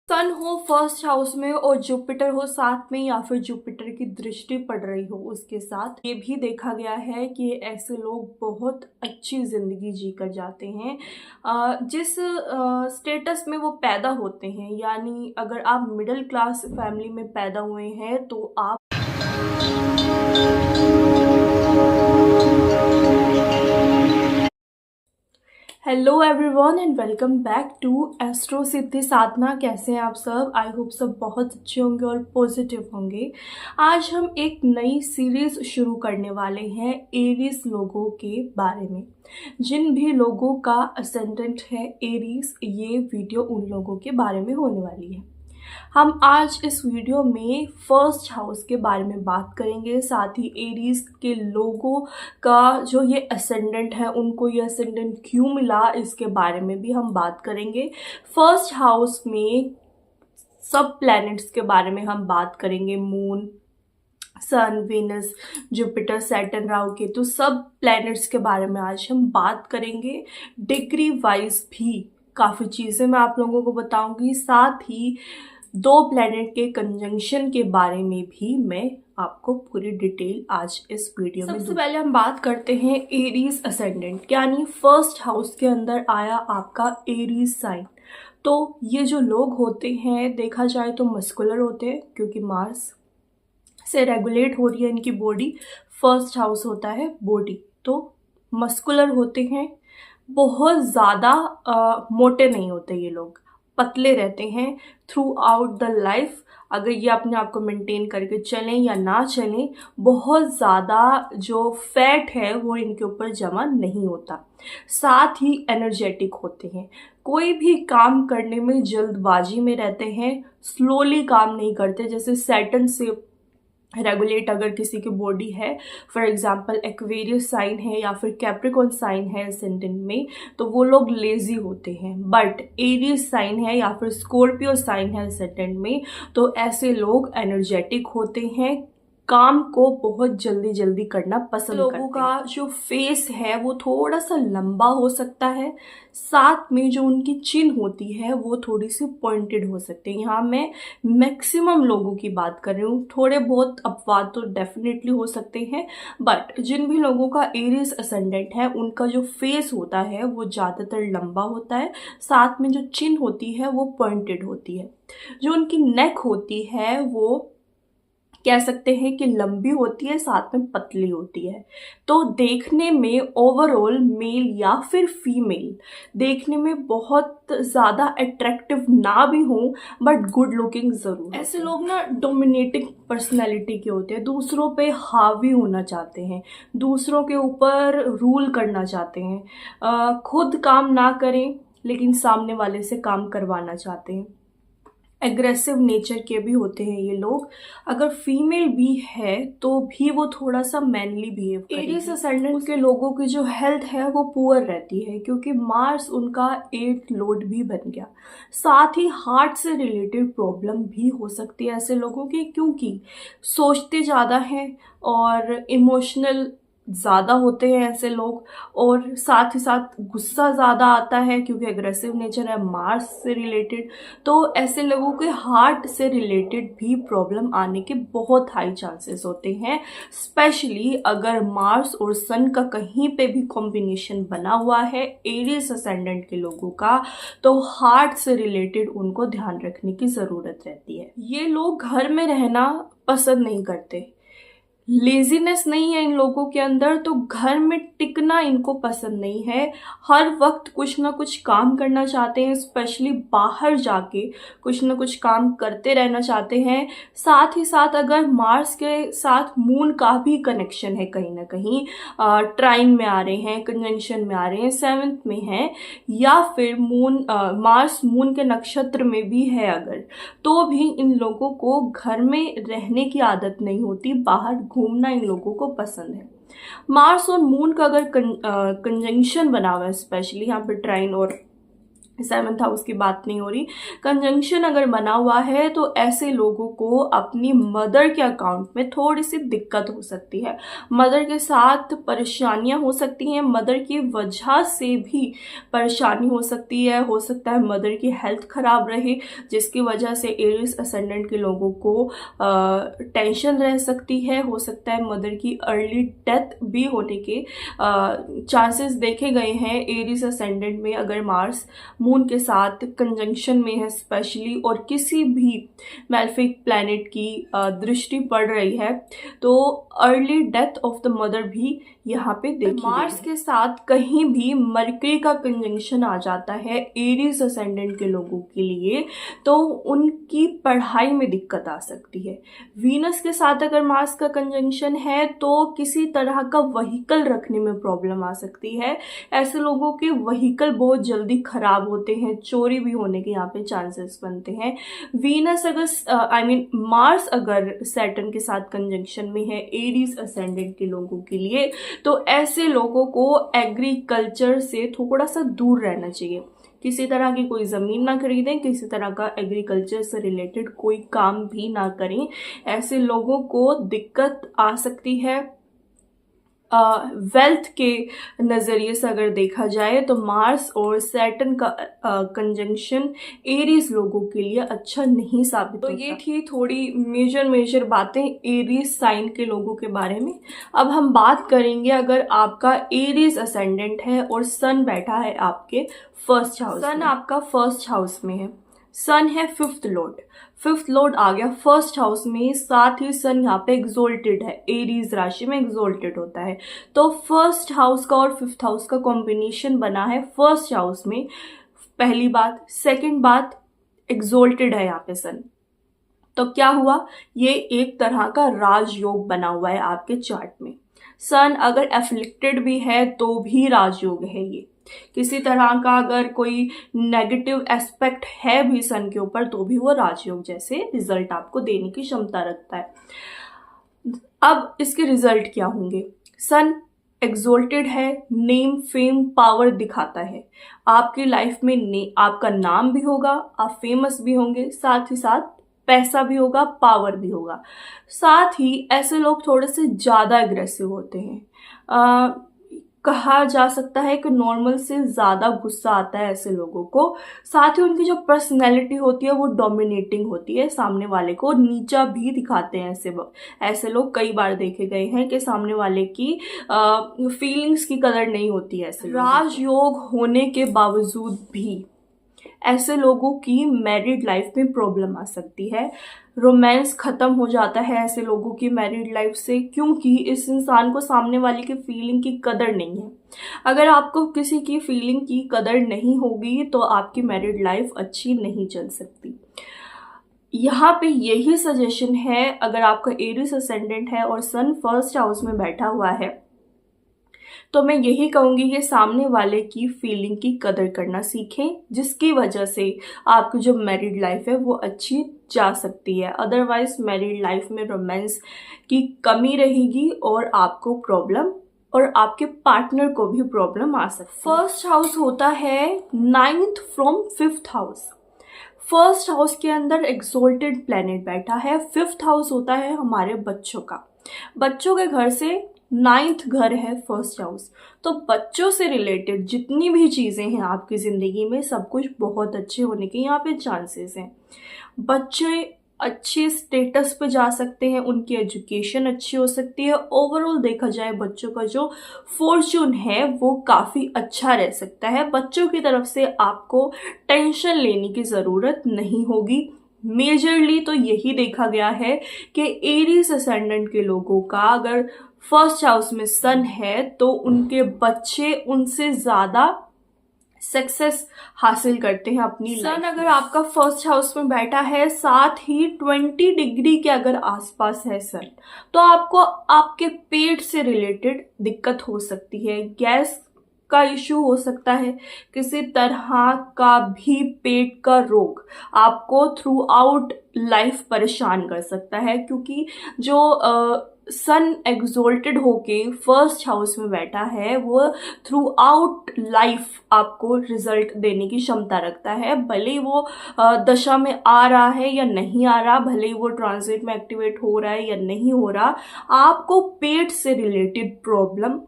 सन हो first house में और जुपिटर हो साथ में या फिर जुपिटर की दृष्टि पड़ रही हो उसके साथ, ये भी देखा गया है कि ऐसे लोग बहुत अच्छी जिंदगी जी कर जाते हैं जिस स्टेटस में वो पैदा होते हैं। यानी अगर आप मिडिल क्लास फैमिली में पैदा हुए हैं तो आप hello everyone and welcome back to astro Siddhi Sadhana. कैसे हैं आप सब? आई होप सब बहुत अच्छे होंगे और पॉजिटिव होंगे। आज हम एक नई सीरीज शुरू करने वाले हैं एरीज लोगों के बारे में। जिन भी लोगों का असेंडेंट है एरीज, ये वीडियो उन लोगों के बारे में होने वाली है। हम आज इस वीडियो में फर्स्ट हाउस के बारे में बात करेंगे, साथ ही एरीज के लोगों का जो ये असेंडेंट है उनको ये असेंडेंट क्यों मिला इसके बारे में भी हम बात करेंगे। फर्स्ट हाउस में सब प्लैनेट्स के बारे में हम बात करेंगे। Moon, sun, Venus, Jupiter, Saturn, Rahu, Ketu, सब प्लैनेट्स के बारे में आज हम बात करेंगे। डिग्री वाइज भी काफ़ी चीज़ें मैं आप लोगों को बताऊंगी, साथ ही दो प्लैनेट के कंजंक्शन के बारे में भी मैं आपको पूरी डिटेल आज इस वीडियो में। सबसे पहले हम बात करते हैं एरीज असेंडेंट, यानी फर्स्ट हाउस के अंदर आया आपका एरीज साइन। तो ये जो लोग होते हैं देखा जाए तो मस्कुलर होते हैं, क्योंकि मार्स से रेगुलेट हो रही है इनकी बॉडी। फर्स्ट हाउस होता है बॉडी, तो मस्कुलर होते हैं। बहुत ज़्यादा मोटे नहीं होते ये लोग, पतले रहते हैं थ्रू आउट द लाइफ। अगर ये अपने आप को मेंटेन करके चलें या ना चलें, बहुत ज़्यादा जो फैट है वो इनके ऊपर जमा नहीं होता। साथ ही एनर्जेटिक होते हैं, कोई भी काम करने में जल्दबाजी में रहते हैं, स्लोली काम नहीं करते। जैसे सैटर्न से रेगुलेट अगर किसी की बॉडी है, फॉर एग्जांपल एक्वेरियस साइन है या फिर कैप्रिकॉर्न साइन है असेंडेंट में, तो वो लोग लेजी होते हैं। बट एरीज साइन है या फिर स्कॉर्पियो साइन है असेंडेंट में, तो ऐसे लोग एनर्जेटिक होते हैं, काम को बहुत जल्दी जल्दी करना पसंद करते हैं। लोगों का जो फेस है वो थोड़ा सा लंबा हो सकता है, साथ में जो उनकी चिन होती है वो थोड़ी सी पॉइंटेड हो सकते हैं। यहाँ मैं मैक्सिमम लोगों की बात कर रही हूँ, थोड़े बहुत अपवाद तो डेफिनेटली हो सकते हैं, बट जिन भी लोगों का एरीज असेंडेंट है उनका जो फेस होता है वो ज़्यादातर लंबा होता है, साथ में जो चिन होती है वो पॉइंटेड होती है। जो उनकी नेक होती है वो कह सकते हैं कि लंबी होती है, साथ में पतली होती है। तो देखने में ओवरऑल मेल या फिर फीमेल देखने में बहुत ज़्यादा अट्रैक्टिव ना भी हो, बट गुड लुकिंग ज़रूर। ऐसे लोग ना डोमिनेटिंग पर्सनैलिटी के होते हैं, दूसरों पे हावी होना चाहते हैं, दूसरों के ऊपर रूल करना चाहते हैं, खुद काम ना करें लेकिन सामने वाले से काम करवाना चाहते हैं। एग्रेसिव नेचर के भी होते हैं ये लोग। अगर फीमेल भी है तो भी वो थोड़ा सा मैनली बिहेव करेगी। एरीज असेंडेंट के लोगों की जो हेल्थ है वो पुअर रहती है, क्योंकि मार्स उनका 8th लॉर्ड भी बन गया। साथ ही हार्ट से रिलेटेड प्रॉब्लम भी हो सकती है ऐसे लोगों की, क्योंकि सोचते ज़्यादा हैं और इमोशनल ज़्यादा होते हैं ऐसे लोग, और साथ ही साथ गुस्सा ज़्यादा आता है क्योंकि एग्रेसिव नेचर है मार्स से रिलेटेड। तो ऐसे लोगों के हार्ट से रिलेटेड भी प्रॉब्लम आने के बहुत हाई चांसेस होते हैं, स्पेशली अगर मार्स और सन का कहीं पे भी कॉम्बिनेशन बना हुआ है एरीज असेंडेंट के लोगों का, तो हार्ट से रिलेटेड उनको ध्यान रखने की ज़रूरत रहती है। ये लोग घर में रहना पसंद नहीं करते, लेजीनेस नहीं है इन लोगों के अंदर, तो घर में टिकना इनको पसंद नहीं है। हर वक्त कुछ ना कुछ काम करना चाहते हैं, स्पेशली बाहर जाके कुछ ना कुछ काम करते रहना चाहते हैं। साथ ही साथ अगर मार्स के साथ मून का भी कनेक्शन है, कहीं ना कहीं ट्राइन में आ रहे हैं, कंजंक्शन में आ रहे हैं, 7th में है, या फिर मून मार्स मून के नक्षत्र में भी है अगर, तो भी इन लोगों को घर में रहने की आदत नहीं होती, बाहर घूमना इन लोगों को पसंद है। मार्स और मून का अगर कंजंक्शन बना हुआ है, स्पेशली यहाँ पे ट्राइन और सेवंथ हाउस की बात नहीं हो रही। कंजंक्शन अगर बना हुआ है तो ऐसे लोगों को अपनी मदर के अकाउंट में थोड़ी सी दिक्कत हो सकती है, मदर के साथ परेशानियां हो सकती हैं, मदर की वजह से भी परेशानी हो सकती है। हो सकता है मदर की हेल्थ खराब रहे, जिसकी वजह से एरिस असेंडेंट के लोगों को टेंशन रह सकती है। हो सकता है मदर की अर्ली डेथ भी होने के चांसेस देखे गए हैं एरिस असेंडेंट में, अगर मार्स मून के साथ कंजंक्शन में है स्पेशली, और किसी भी मैलेफिक प्लैनेट की दृष्टि पड़ रही है, तो early death of the mother भी यहाँ पे देखी। मार्स के साथ कहीं भी मरकरी का कंजंक्शन आ जाता है एरीज असेंडेंट के लोगों के लिए, तो उनकी पढ़ाई में दिक्कत आ सकती है। वीनस के साथ अगर मार्स का कंजंक्शन है तो किसी तरह का व्हीकल रखने में प्रॉब्लम आ सकती है। ऐसे लोगों के व्हीकल बहुत जल्दी खराब होते हैं, चोरी भी होने के यहाँ पे चांसेस बनते हैं। वीनस अगर मार्स अगर सैटर्न के साथ कंजंक्शन में है एरीज असेंडेंट के लोगों के लिए, तो ऐसे लोगों को एग्रीकल्चर से थोड़ा सा दूर रहना चाहिए। किसी तरह की कोई ज़मीन ना खरीदें, किसी तरह का एग्रीकल्चर से रिलेटेड कोई काम भी ना करें। ऐसे लोगों को दिक्कत आ सकती है। वेल्थ के नज़रिए से अगर देखा जाए तो मार्स और सैटर्न का कंजंक्शन एरीज लोगों के लिए अच्छा नहीं साबित होता। तो ये थी थोड़ी मेजर बातें एरीज साइन के लोगों के बारे में। अब हम बात करेंगे अगर आपका एरीज असेंडेंट है और सन बैठा है आपके फर्स्ट हाउस। सन आपका फर्स्ट हाउस में है, सन है फिफ्थ लॉर्ड आ गया फर्स्ट हाउस में, साथ ही सन यहाँ पे एक्सोल्टेड है, एरीज राशि में एक्सोल्टेड होता है। तो फर्स्ट हाउस का और फिफ्थ हाउस का कॉम्बिनेशन बना है फर्स्ट हाउस में, पहली बात। सेकंड बात, एक्सोल्टेड है यहाँ पे सन, तो क्या हुआ, ये एक तरह का राजयोग बना हुआ है आपके चार्ट में। सन अगर एफ्लिक्टेड भी है तो भी राजयोग है ये। किसी तरह का अगर कोई नेगेटिव एस्पेक्ट है भी सन के ऊपर तो भी वो राजयोग जैसे रिजल्ट आपको देने की क्षमता रखता है। अब इसके रिजल्ट क्या होंगे, सन एक्सोल्टेड है, नेम फेम पावर दिखाता है। आपकी लाइफ में आपका नाम भी होगा, आप फेमस भी होंगे, साथ ही साथ पैसा भी होगा, पावर भी होगा। साथ ही ऐसे लोग थोड़े से ज़्यादा एग्रेसिव होते हैं। कहा जा सकता है कि नॉर्मल से ज़्यादा गुस्सा आता है ऐसे लोगों को। साथ ही उनकी जो पर्सनैलिटी होती है वो डोमिनेटिंग होती है, सामने वाले को नीचा भी दिखाते हैं। ऐसे लोग कई बार देखे गए हैं कि सामने वाले की फीलिंग्स की कदर नहीं होती है। ऐसे राजयोग होने के बावजूद भी ऐसे लोगों की मैरिड लाइफ में प्रॉब्लम आ सकती है, रोमांस खत्म हो जाता है ऐसे लोगों की मैरिड लाइफ से, क्योंकि इस इंसान को सामने वाले की फीलिंग की कदर नहीं है। अगर आपको किसी की फीलिंग की कदर नहीं होगी तो आपकी मैरिड लाइफ अच्छी नहीं चल सकती। यहाँ पे यही सजेशन है, अगर आपका एरिस असेंडेंट है और सन फर्स्ट हाउस में बैठा हुआ है तो मैं यही कहूँगी कि सामने वाले की फीलिंग की कदर करना सीखें, जिसकी वजह से आपकी जो मैरिड लाइफ है वो अच्छी जा सकती है। अदरवाइज मैरिड लाइफ में रोमांस की कमी रहेगी और आपको प्रॉब्लम और आपके पार्टनर को भी प्रॉब्लम आ सकती है। फर्स्ट हाउस होता है 9th from 5th house. First house के अंदर एक्सोल्टेड प्लैनेट बैठा है। 5th हाउस होता है हमारे बच्चों का, बच्चों के घर से 9th घर है फर्स्ट हाउस। तो बच्चों से रिलेटेड जितनी भी चीज़ें हैं आपकी ज़िंदगी में सब कुछ बहुत अच्छे होने के यहाँ पे चांसेस हैं। बच्चे अच्छे स्टेटस पे जा सकते हैं, उनकी एजुकेशन अच्छी हो सकती है। ओवरऑल देखा जाए बच्चों का जो फॉर्च्यून है वो काफ़ी अच्छा रह सकता है। बच्चों की तरफ से आपको टेंशन लेने की ज़रूरत नहीं होगी। मेजरली तो यही देखा गया है कि एरीज असेंडेंट के लोगों का अगर फर्स्ट हाउस में सन है तो उनके बच्चे उनसे ज़्यादा सक्सेस हासिल करते हैं अपनी लाइफ। सन अगर आपका फर्स्ट हाउस में बैठा है, साथ ही 20 डिग्री के अगर आसपास है सन, तो आपको आपके पेट से रिलेटेड दिक्कत हो सकती है। गैस का इशू हो सकता है, किसी तरह का भी पेट का रोग आपको थ्रू आउट लाइफ परेशान कर सकता है, क्योंकि जो सन एग्जॉल्टेड होके फर्स्ट हाउस में बैठा है वो थ्रू आउट लाइफ आपको रिजल्ट देने की क्षमता रखता है। भले ही वो दशा में आ रहा है या नहीं आ रहा, भले ही वो ट्रांजिट में एक्टिवेट हो रहा है या नहीं हो रहा, आपको पेट से रिलेटेड प्रॉब्लम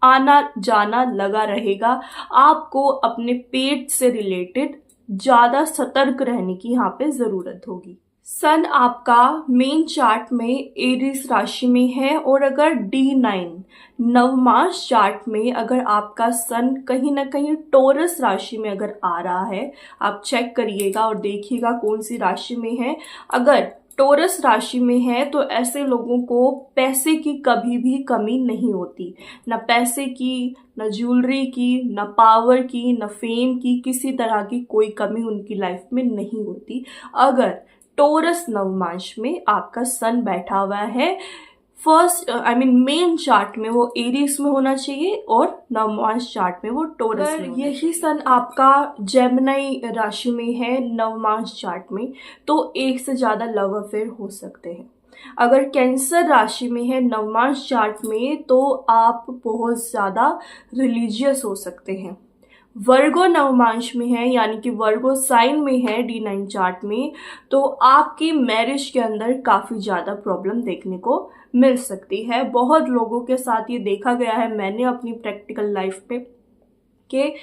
आना जाना लगा रहेगा। आपको अपने पेट से रिलेटेड ज़्यादा सतर्क रहने की यहाँ पे ज़रूरत होगी। सन आपका मेन चार्ट में एरीज राशि में है, और अगर D9 नवमास चार्ट में अगर आपका सन कहीं ना कहीं टॉरस राशि में अगर आ रहा है, आप चेक करिएगा और देखिएगा कौन सी राशि में है। अगर टॉरस राशि में है तो ऐसे लोगों को पैसे की कभी भी कमी नहीं होती, न पैसे की, न ज्वेलरी की, न पावर की, न फेम की, किसी तरह की कोई कमी उनकी लाइफ में नहीं होती अगर टॉरस नवमांश में आपका सन बैठा हुआ है। फर्स्ट मेन चार्ट में वो एरीज में होना चाहिए और नवमांश चार्ट में वो टॉरस में। यही सन आपका जेमिनी राशि में है नवमांश चार्ट में, तो एक से ज़्यादा लव अफेयर हो सकते हैं। अगर कैंसर राशि में है नवमांश चार्ट में तो आप बहुत ज़्यादा रिलीजियस हो सकते हैं। वर्गो नवमांश में है यानी कि वर्गो साइन में है D9 चार्ट में, तो आपकी मैरिज के अंदर काफ़ी ज़्यादा प्रॉब्लम देखने को मिल सकती है। बहुत लोगों के साथ ये देखा गया है मैंने अपनी प्रैक्टिकल लाइफ पे कि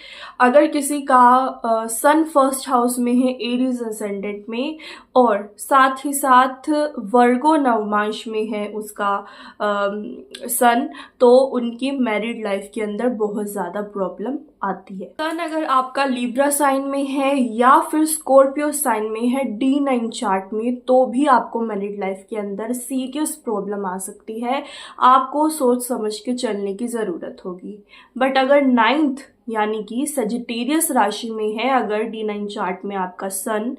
अगर किसी का सन फर्स्ट हाउस में है एरीज असेंडेंट में और साथ ही साथ वर्गो नवमांश में है उसका सन, तो उनकी मैरिड लाइफ के अंदर बहुत ज़्यादा प्रॉब्लम आती है। सन अगर आपका लिब्रा साइन में है या फिर स्कॉर्पियो साइन में है D9 चार्ट में, तो भी आपको मैरिड लाइफ के अंदर सीरियस प्रॉब्लम आ सकती है। आपको सोच समझ के चलने की ज़रूरत होगी। बट अगर 9th यानी कि सजिटेरियस राशि में है अगर D9 चार्ट में आपका सन,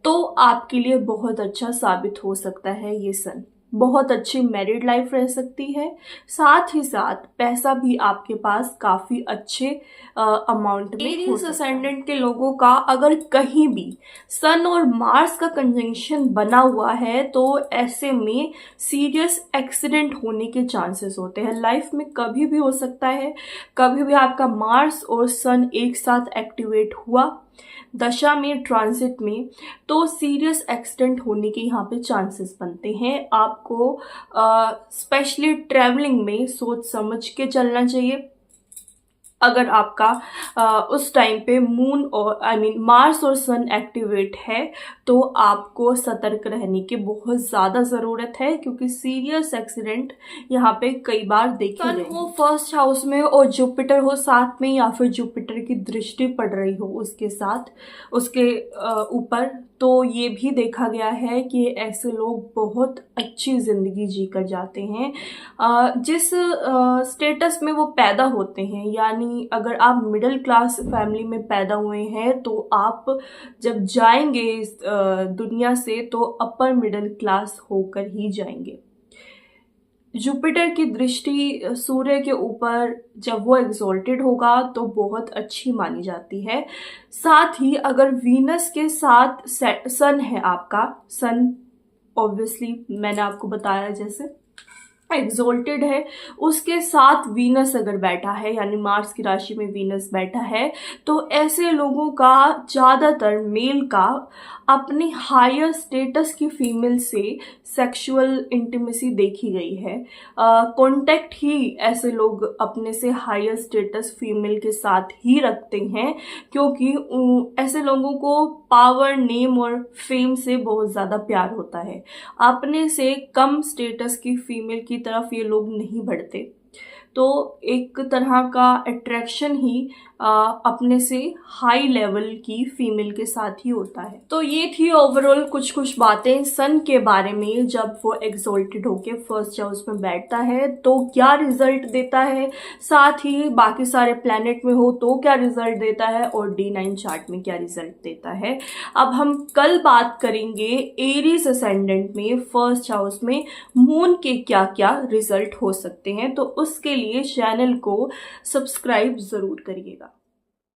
तो आपके लिए बहुत अच्छा साबित हो सकता है ये सन। बहुत अच्छी मैरिड लाइफ रह सकती है, साथ ही साथ पैसा भी आपके पास काफ़ी अच्छे अमाउंट में। एरीज असेंडेंट के लोगों का अगर कहीं भी सन और मार्स का कंजंक्शन बना हुआ है तो ऐसे में सीरियस एक्सीडेंट होने के चांसेस होते हैं। लाइफ में कभी भी हो सकता है, कभी भी आपका मार्स और सन एक साथ एक्टिवेट हुआ दशा में, ट्रांजिट में, तो सीरियस एक्सीडेंट होने के यहाँ पे चांसेस बनते हैं। आपको स्पेशली ट्रैवलिंग में सोच समझ के चलना चाहिए। अगर आपका उस टाइम पे मून और मार्स और सन एक्टिवेट है तो आपको सतर्क रहने की बहुत ज़्यादा ज़रूरत है, क्योंकि सीरियस एक्सीडेंट यहाँ पे कई बार देखे गए। सन हो फर्स्ट हाउस में और जुपिटर हो साथ में, या फिर जुपिटर की दृष्टि पड़ रही हो उसके साथ, उसके ऊपर, तो ये भी देखा गया है कि ऐसे लोग बहुत अच्छी ज़िंदगी जी कर जाते हैं जिस स्टेटस में वो पैदा होते हैं। यानी अगर आप मिडिल क्लास फैमिली में पैदा हुए हैं तो आप जब जाएंगे इस दुनिया से तो अपर मिडिल क्लास होकर ही जाएंगे। जुपिटर की दृष्टि सूर्य के ऊपर जब वो एग्जॉल्टेड होगा तो बहुत अच्छी मानी जाती है। साथ ही अगर वीनस के साथ सन है, आपका सन ऑब्वियसली मैंने आपको बताया जैसे एग्जॉल्टेड है, उसके साथ वीनस अगर बैठा है यानी मार्स की राशि में वीनस बैठा है, तो ऐसे लोगों का ज़्यादातर मेल का अपनी हायर स्टेटस की फीमेल से सेक्सुअल इंटीमेसी देखी गई है। कांटेक्ट ही ऐसे लोग अपने से हायर स्टेटस फीमेल के साथ ही रखते हैं, क्योंकि ऐसे लोगों को पावर, नेम और फेम से बहुत ज़्यादा प्यार होता है। अपने से कम स्टेटस की फीमेल की तरफ ये लोग नहीं बढ़ते, तो एक तरह का अट्रैक्शन ही अपने से हाई लेवल की फीमेल के साथ ही होता है। तो ये थी ओवरऑल कुछ बातें सन के बारे में। जब वो एग्जॉल्टेड होके फर्स्ट हाउस में बैठता है तो क्या रिजल्ट देता है, साथ ही बाकी सारे प्लैनेट में हो तो क्या रिजल्ट देता है, और D9 चार्ट में क्या रिजल्ट देता है। अब हम कल बात करेंगे एरीज असेंडेंट में फर्स्ट हाउस में मून के क्या क्या रिजल्ट हो सकते हैं, तो उसके लिए चैनल को सब्सक्राइब जरूर करिएगा।